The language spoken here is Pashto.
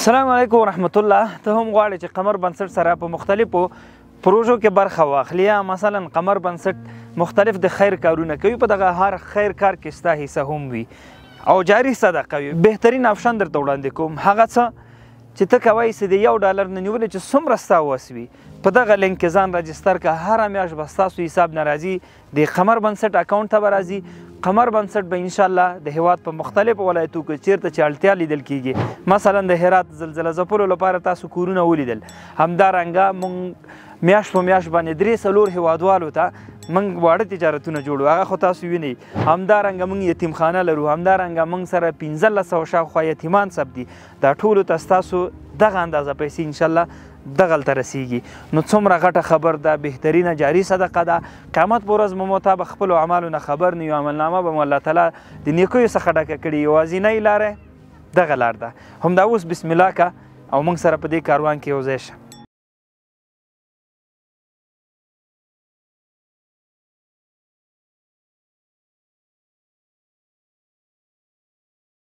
السلام علیکم ورحمت الله. ته هم غواړې چې قمر بنسټ سره په مختلفو پروژو کې برخه واخلي یا مثلا قمر بنسټ مختلف د خیر کارونه کوي، په دغه هر خیر کار کې ستا حصه هم وي او جاري صدقه وي. بهترین آپشن درته وړاندې کوم، هغه څه چې ته کوی چې د $1 نه نیولې چې څومره ستا وس وي، په دغه لینک کې ځان رجسټر کړه. هره میاشت به ستاسو حساب نه راځي د قمر بنسټ اکاونټ ته به راځي. قمر بنسټ به انشاءالله د هیواد په مختلفو ولایتو کې چیرته چې اړتیا لیدل کیږي، مثلا د هرات زلزله ځپلو لپاره تاسو کورونه ولیدل، همدارنګه موږ میاشت په میاشت باندې 3-4 هیوادوالو ته موږ واړه تجارتونه جوړو، هغه خو تاسو وینئ. همدارنګه موږ یتیمخانه لرو، همدارنګه موږ سره 1500 شاوخوا یتیمان ثبت دي. دا ټولو ته ستاسو دغه اندازه پیسې انشاءالله دغلته رسیږي. نو څومره غټه خبر ده، بهترینه جاري صدقه ده. قیامت په ورځ مو ته به خپلو اعمالو نه خبر نه یو، عملنامه به مو الله تعالی د نیکیو څخه ډکه کړي. یوازینۍ لاره دغه لار ده. همدا اوس بسم الله که او موږ سره په دې کاروان کې یو ځای شه.